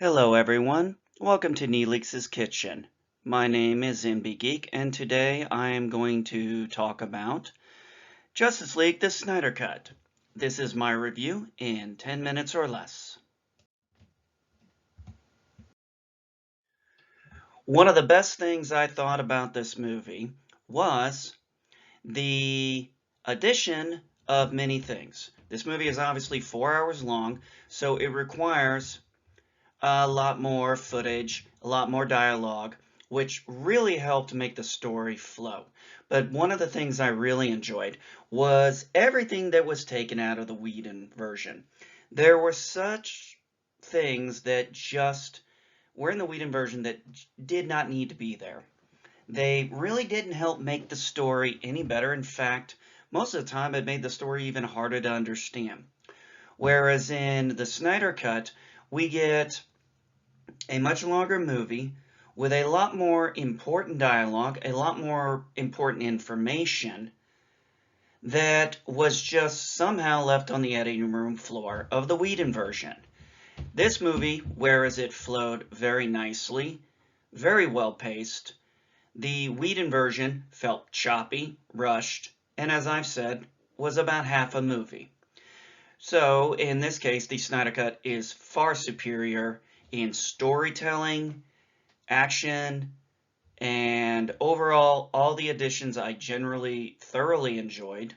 Hello everyone, welcome to Neelix's Kitchen. My name is MB Geek and today I am going to talk about Justice League the Snyder Cut. This is my review in 10 minutes or less. One of the best things I thought about this movie was the addition of many things. This movie is obviously 4 hours long, so it requires a lot more footage, a lot more dialogue, which really helped make the story flow. But one of the things I really enjoyed was everything that was taken out of the Whedon version. There were such things that just were in the Whedon version that did not need to be there. They really didn't help make the story any better. In fact, most of the time it made the story even harder to understand. Whereas in the Snyder Cut, we get a much longer movie with a lot more important dialogue, a lot more important information that was just somehow left on the editing room floor of the Whedon version. This movie, whereas it flowed very nicely, very well paced, the Whedon version felt choppy, rushed, and as I've said, was about half a movie. So in this case, the Snyder Cut is far superior in storytelling, action, and overall, all the additions I generally thoroughly enjoyed.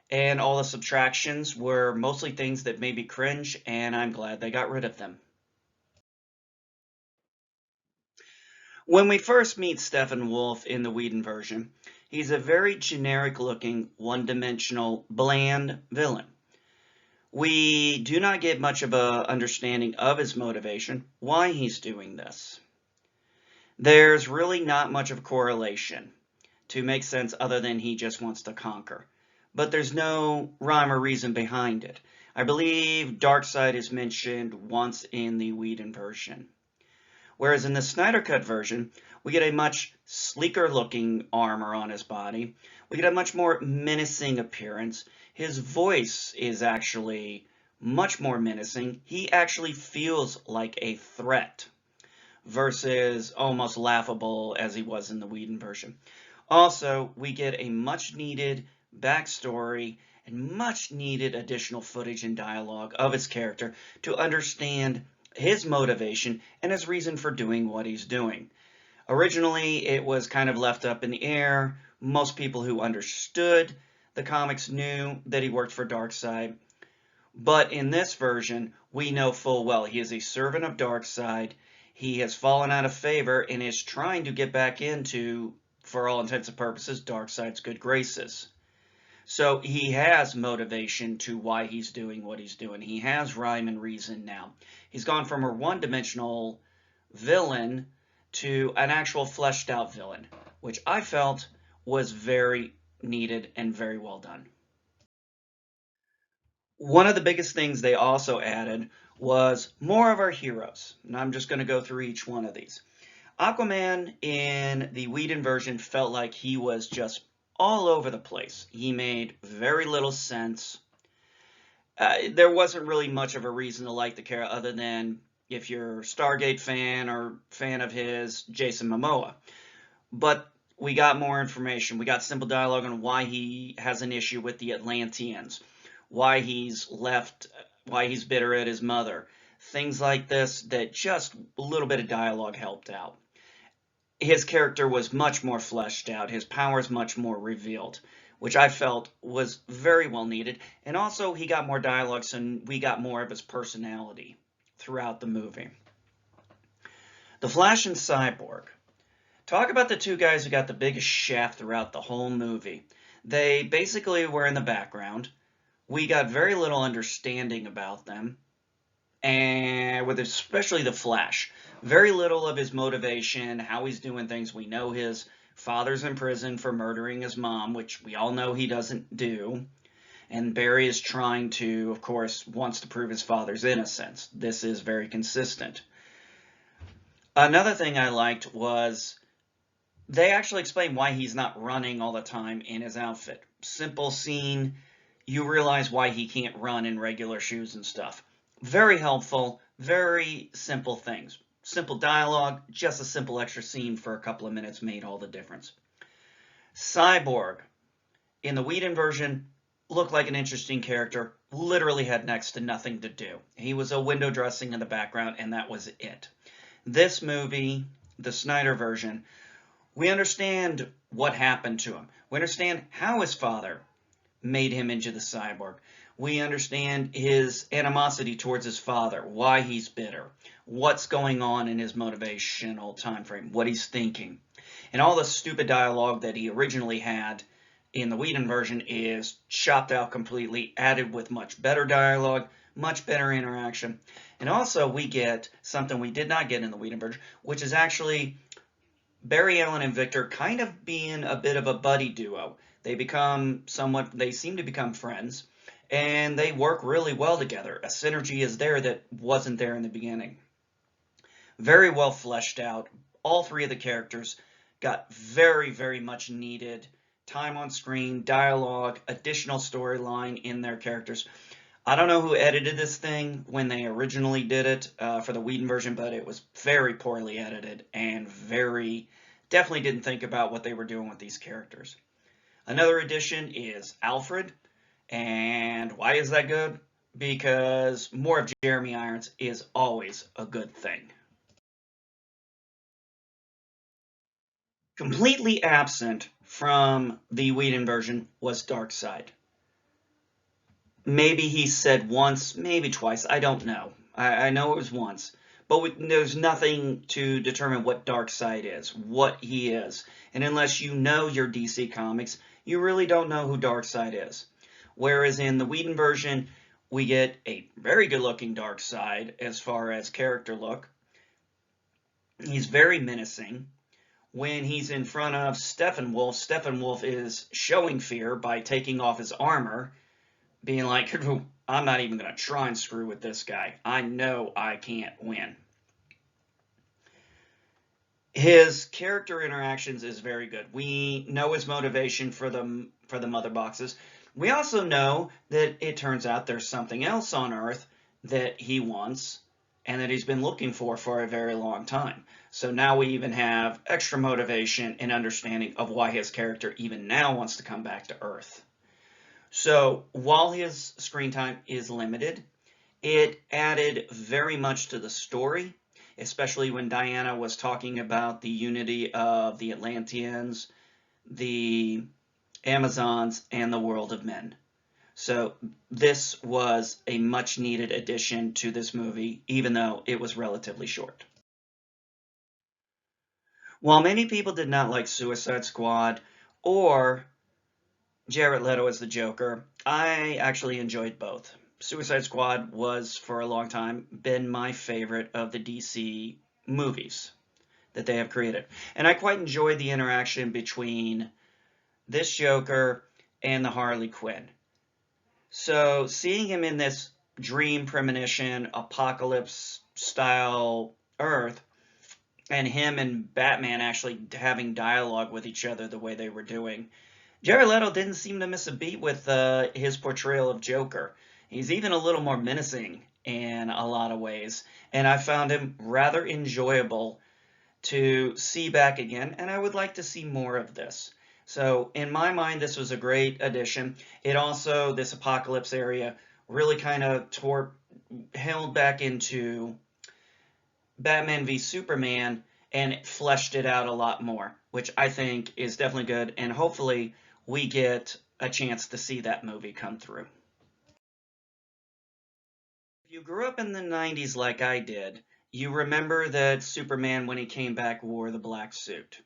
And all the subtractions were mostly things that made me cringe, and I'm glad they got rid of them. When we first meet Steppenwolf in the Whedon version, he's a very generic-looking, one-dimensional, bland villain. We do not get much of a understanding of his motivation, why he's doing this. There's really not much of a correlation to make sense other than he just wants to conquer. But there's no rhyme or reason behind it. I believe Darkseid is mentioned once in the Whedon version. Whereas in the Snyder Cut version, we get a much sleeker looking armor on his body. We get a much more menacing appearance. His voice is actually much more menacing. He actually feels like a threat versus almost laughable as he was in the Whedon version. Also, we get a much needed backstory and much needed additional footage and dialogue of his character to understand his motivation and his reason for doing what he's doing. Originally, it was kind of left up in the air. Most people who understood the comics knew that he worked for Darkseid. But in this version, we know full well he is a servant of Darkseid. He has fallen out of favor and is trying to get back into, for all intents and purposes, Darkseid's good graces. So he has motivation to why he's doing what he's doing. He has rhyme and reason now. He's gone from a one-dimensional villain to an actual fleshed out villain, which I felt was very needed and very well done. One of the biggest things they also added was more of our heroes. And I'm just going to go through each one of these. Aquaman in the Whedon version felt like he was just all over the place. He made very little sense. There wasn't really much of a reason to like the character other than if you're a Stargate fan or fan of his, Jason Momoa. But we got more information. We got simple dialogue on why he has an issue with the Atlanteans, why he's left, why he's bitter at his mother. Things like this that just a little bit of dialogue helped out. His character was much more fleshed out, his powers much more revealed, which I felt was very well needed. And also he got more dialogue, so we got more of his personality throughout the movie. The Flash and Cyborg. Talk about the two guys who got the biggest shaft throughout the whole movie. They basically were in the background. We got very little understanding about them, and with especially the Flash. Very little of his motivation, how he's doing things. We know his father's in prison for murdering his mom, which we all know he doesn't do. And Barry is trying to, of course, wants to prove his father's innocence. This is very consistent. Another thing I liked was they actually explain why he's not running all the time in his outfit. Simple scene. You realize why he can't run in regular shoes and stuff. Very helpful, Very simple things. Simple dialogue, just a simple extra scene for a couple of minutes made all the difference. Cyborg, in the Whedon version, looked like an interesting character, literally had next to nothing to do. He was a window dressing in the background, and that was it. This movie, the Snyder version, we understand what happened to him. We understand how his father made him into the cyborg. We understand his animosity towards his father, why he's bitter, what's going on in his motivational time frame, what he's thinking. And all the stupid dialogue that he originally had in the Whedon version is chopped out completely, added with much better dialogue, much better interaction. And also we get something we did not get in the Whedon version, which is actually Barry Allen and Victor kind of being a bit of a buddy duo. They seem to become friends, and they work really well together. A synergy is there that wasn't there in the beginning. Very well fleshed out. All three of the characters got very, very much needed time on screen, dialogue, additional storyline in their characters. I don't know who edited this thing when they originally did it for the Whedon version, but it was very poorly edited and definitely didn't think about what they were doing with these characters. Another addition is Alfred, and why is that good? Because more of Jeremy Irons is always a good thing. Completely absent from the Whedon version was Darkseid. Maybe he said once, maybe twice, I don't know. I know it was once. But there's nothing to determine what Darkseid is, what he is. And unless you know your DC Comics, you really don't know who Darkseid is. Whereas in the Whedon version, we get a very good-looking Darkseid as far as character look. He's very menacing. When he's in front of Steppenwolf is showing fear by taking off his armor, being like, I'm not even going to try and screw with this guy. I know I can't win. His character interactions is very good. We know his motivation for the mother boxes. We also know that it turns out there's something else on Earth that he wants and that he's been looking for a very long time. So now we even have extra motivation and understanding of why his character even now wants to come back to Earth. So while his screen time is limited, it added very much to the story, especially when Diana was talking about the unity of the Atlanteans, the Amazons, and the world of men. So this was a much needed addition to this movie, even though it was relatively short. While many people did not like Suicide Squad or Jared Leto as the Joker, I actually enjoyed both. Suicide Squad was, for a long time, been my favorite of the DC movies that they have created. And I quite enjoyed the interaction between this Joker and the Harley Quinn. So seeing him in this dream premonition, apocalypse style Earth, and him and Batman actually having dialogue with each other the way they were doing, Jared Leto didn't seem to miss a beat with his portrayal of Joker. He's even a little more menacing in a lot of ways, and I found him rather enjoyable to see back again, and I would like to see more of this. So in my mind, this was a great addition. It also, this apocalypse area, really kind of held back into Batman v Superman, and it fleshed it out a lot more, which I think is definitely good, and hopefully we get a chance to see that movie come through. If you grew up in the 90s like I did, you remember that Superman, when he came back, wore the black suit.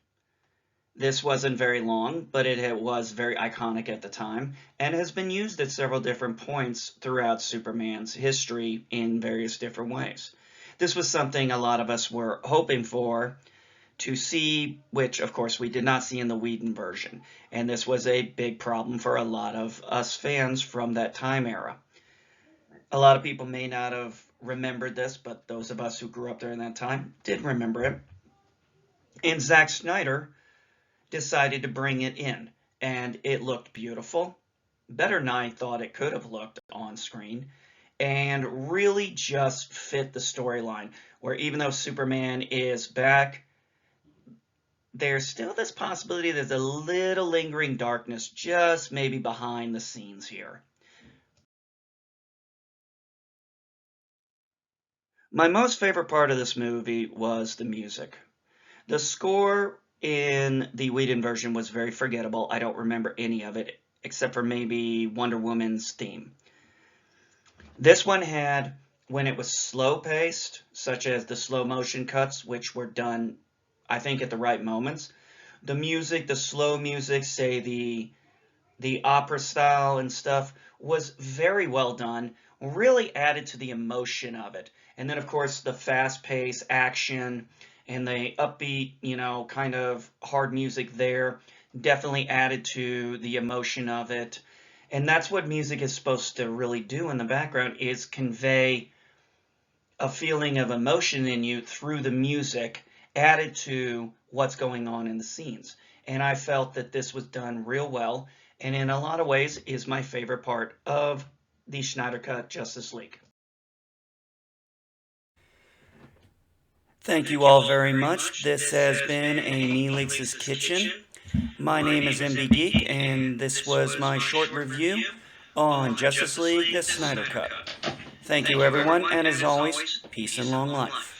This wasn't very long, but it was very iconic at the time, and has been used at several different points throughout Superman's history in various different ways. This was something a lot of us were hoping for to see, which of course we did not see in the Whedon version. And this was a big problem for a lot of us fans from that time era. A lot of people may not have remembered this, but those of us who grew up during that time did remember it. And Zack Snyder decided to bring it in, and it looked beautiful, better than I thought it could have looked on screen. and really just fit the storyline. Where even though Superman is back, there's still this possibility there's a little lingering darkness just maybe behind the scenes here. My most favorite part of this movie was the music. The score in the Whedon version was very forgettable. I don't remember any of it except for maybe Wonder Woman's theme. This one had, when it was slow paced, such as the slow motion cuts, which were done, I think, at the right moments. The music, the slow music, say the opera style and stuff, was very well done, really added to the emotion of it. And then, of course, the fast paced action and the upbeat, kind of hard music there definitely added to the emotion of it. And that's what music is supposed to really do in the background, is convey a feeling of emotion in you through the music added to what's going on in the scenes. And I felt that this was done real well, and in a lot of ways is my favorite part of the Snyder Cut Justice League. Thank you all very much. This has been a Neelix's Kitchen. My name is MB Geek, and this was my short review on Justice League, the Snyder Cut. Thank you, everyone, and as always, peace and long life.